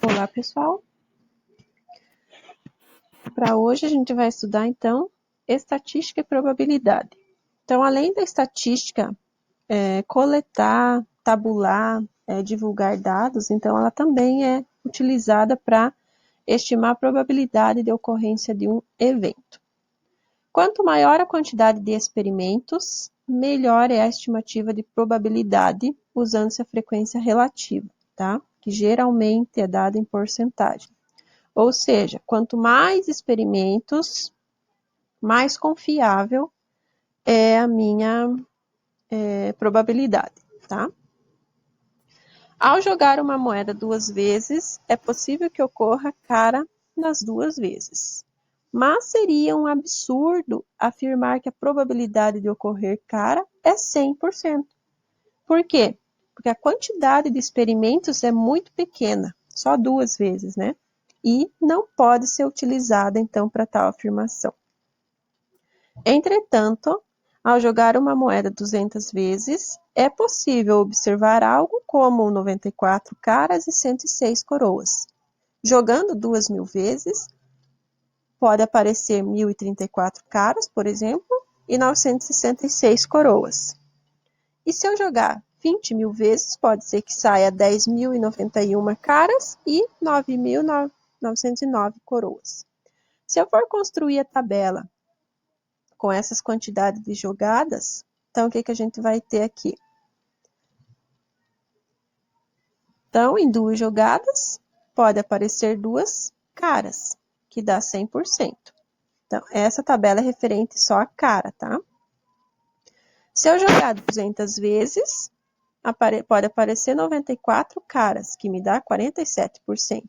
Olá, pessoal! Para hoje a gente vai estudar, então, estatística e probabilidade. Então, além da estatística, coletar, tabular, divulgar dados, então ela também é utilizada para estimar a probabilidade de ocorrência de um evento. Quanto maior a quantidade de experimentos, melhor é a estimativa de probabilidade, usando-se a frequência relativa, tá? Que geralmente é dada em porcentagem. Ou seja, quanto mais experimentos, mais confiável é a minha probabilidade, tá? Ao jogar uma moeda 2 vezes, é possível que ocorra cara nas 2 vezes. Mas seria um absurdo afirmar que a probabilidade de ocorrer cara é 100%. Por quê? Porque a quantidade de experimentos é muito pequena, só 2 vezes, né? E não pode ser utilizada, então, para tal afirmação. Entretanto, ao jogar uma moeda 200 vezes, é possível observar algo como 94 caras e 106 coroas. Jogando 2.000 vezes, pode aparecer 1.034 caras, por exemplo, e 966 coroas. E se eu jogar 20.000 vezes, pode ser que saia 10.091 caras e 9.909 coroas. Se eu for construir a tabela com essas quantidades de jogadas, então o que a gente vai ter aqui? Então, em 2 jogadas, pode aparecer 2 caras, que dá 100%. Então, essa tabela é referente só a cara, tá? Se eu jogar 200 vezes, pode aparecer 94 caras, que me dá 47%.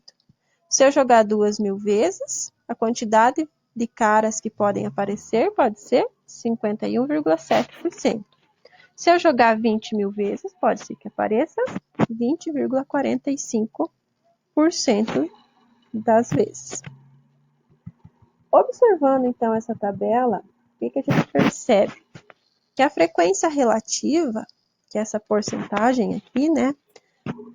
Se eu jogar 2.000 vezes, a quantidade de caras que podem aparecer pode ser 51,7%. Se eu jogar 20.000 vezes, pode ser que apareça 20,45% das vezes. Observando, então, essa tabela, o que a gente percebe? Que a frequência relativa, que é essa porcentagem aqui, né?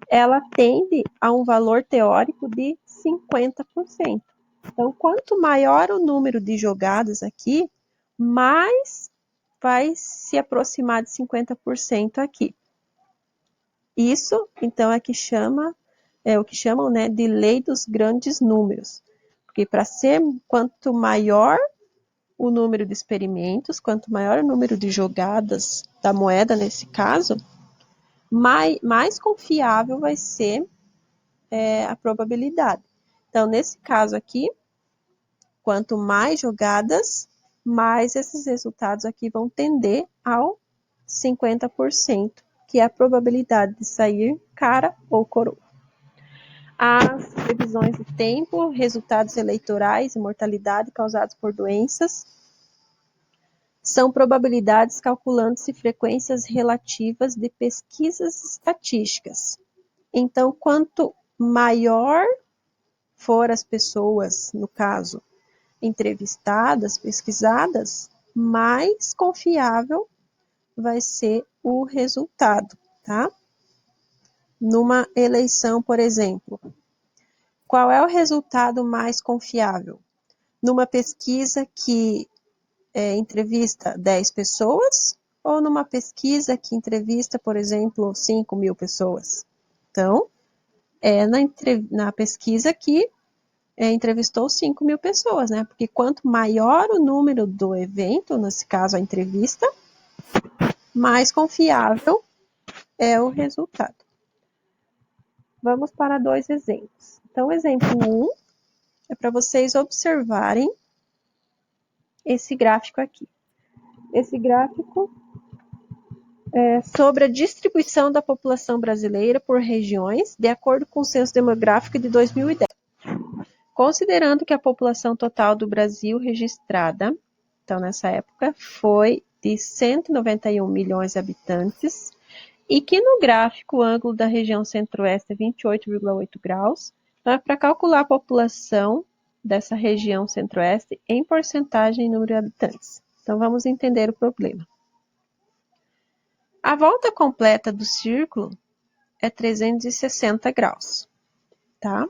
Ela tende a um valor teórico de 50%. Então, quanto maior o número de jogadas aqui, mais vai se aproximar de 50% aqui. Isso, então, é o que chamam, né, de lei dos grandes números. Porque para ser, quanto maior o número de experimentos, quanto maior o número de jogadas da moeda, nesse caso, mais confiável vai ser a probabilidade. Então, nesse caso aqui, quanto mais jogadas, mais esses resultados aqui vão tender ao 50%, que é a probabilidade de sair cara ou coroa. As previsões de tempo, resultados eleitorais e mortalidade causados por doenças são probabilidades calculando-se frequências relativas de pesquisas estatísticas. Então, quanto maior for as pessoas, no caso, entrevistadas, pesquisadas, mais confiável vai ser o resultado, tá? Numa eleição, por exemplo, qual é o resultado mais confiável? Numa pesquisa que entrevista 10 pessoas ou numa pesquisa que entrevista, por exemplo, 5.000 pessoas? Então, na pesquisa que entrevistou 5.000 pessoas, né? Porque quanto maior o número do evento, nesse caso a entrevista, mais confiável é o resultado. Vamos para 2 exemplos. Então, exemplo 1 é para vocês observarem esse gráfico aqui. Esse gráfico é sobre a distribuição da população brasileira por regiões, de acordo com o Censo Demográfico de 2010. Considerando que a população total do Brasil registrada, então nessa época, foi de 191 milhões de habitantes, e que no gráfico o ângulo da região centro-oeste é 28,8 graus, então é para calcular a população dessa região centro-oeste em porcentagem em número de habitantes. Então vamos entender o problema. A volta completa do círculo é 360 graus, tá?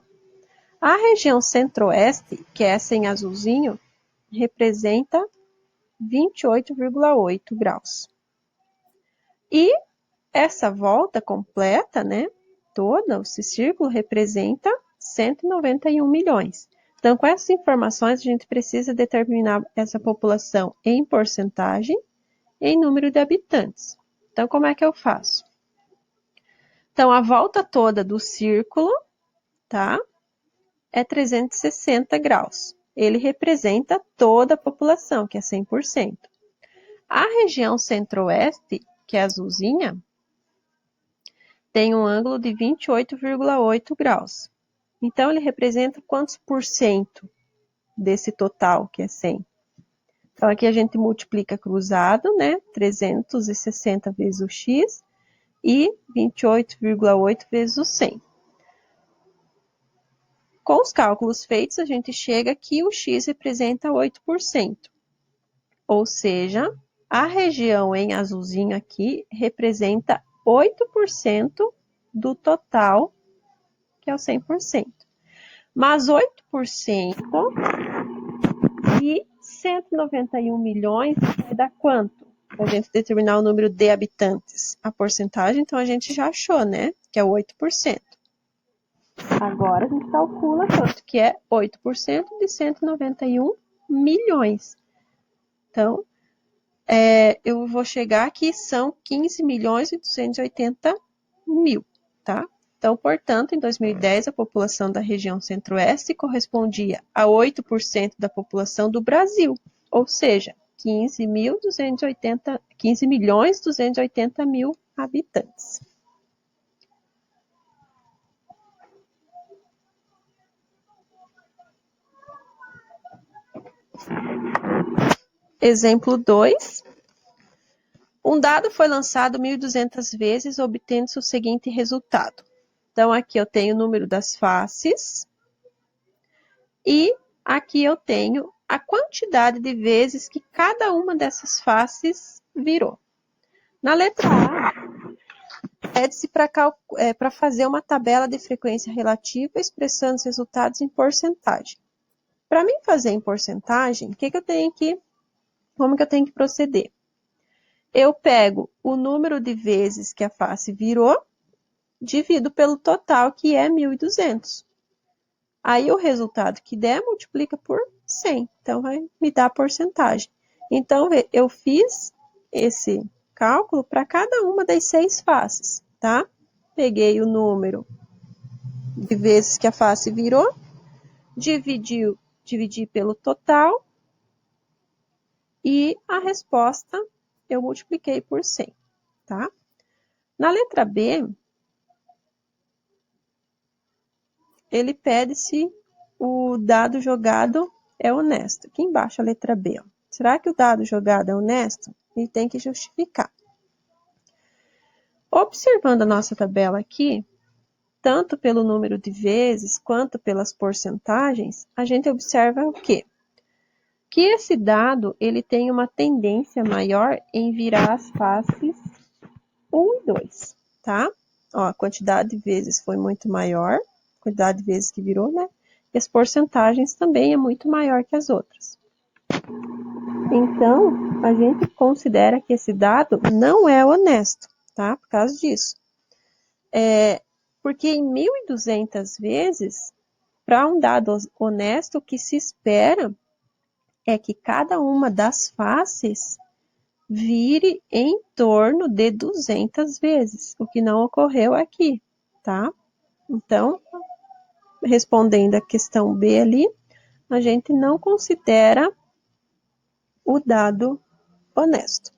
A região centro-oeste, que é essa em azulzinho, representa 28,8 graus. E essa volta completa, né, toda, esse círculo representa 191 milhões. Então, com essas informações, a gente precisa determinar essa população em porcentagem, em número de habitantes. Então, como é que eu faço? Então, a volta toda do círculo, tá, é 360 graus. Ele representa toda a população, que é 100%. A região centro-oeste, que é azulzinha, tem um ângulo de 28,8 graus. Então, ele representa quantos por cento desse total, que é 100? Então, aqui a gente multiplica cruzado, né? 360 vezes o x e 28,8 vezes o 100. Com os cálculos feitos, a gente chega que o x representa 8%. Ou seja, a região em azulzinho aqui representa 8% do total, que é o 100%. Mas 8% de 191 milhões vai dar quanto? Para a gente determinar o número de habitantes. A porcentagem, então, a gente já achou, né? Que é 8%. Agora, a gente calcula quanto que é 8% de 191 milhões. Então, eu vou chegar aqui, são 15 milhões e 280 mil, tá? Então, portanto, em 2010, a população da região centro-oeste correspondia a 8% da população do Brasil, ou seja, 15 milhões 280 mil habitantes. Exemplo 2. Um dado foi lançado 1.200 vezes, obtendo-se o seguinte resultado. Então, aqui eu tenho o número das faces e aqui eu tenho a quantidade de vezes que cada uma dessas faces virou. Na letra A, pede-se para fazer uma tabela de frequência relativa expressando os resultados em porcentagem. Para mim fazer em porcentagem, como que eu tenho que proceder? Eu pego o número de vezes que a face virou, divido pelo total, que é 1.200. Aí o resultado que der, multiplica por 100. Então, vai me dar a porcentagem. Então, eu fiz esse cálculo para cada uma das 6 faces, tá? Peguei o número de vezes que a face virou, dividi pelo total e a resposta eu multipliquei por 100, tá? Na letra B, ele pede se o dado jogado é honesto. Aqui embaixo a letra B. Ó. Será que o dado jogado é honesto? Ele tem que justificar. Observando a nossa tabela aqui, tanto pelo número de vezes quanto pelas porcentagens, a gente observa o quê? Que esse dado ele tem uma tendência maior em virar as faces 1 e 2, tá? Ó, a quantidade de vezes foi muito maior, a quantidade de vezes que virou, né? E as porcentagens também é muito maior que as outras. Então, a gente considera que esse dado não é honesto, tá? Por causa disso. Porque em 1.200 vezes, para um dado honesto, o que se espera é que cada uma das faces vire em torno de 200 vezes, o que não ocorreu aqui, tá? Então, respondendo a questão B ali, a gente não considera o dado honesto.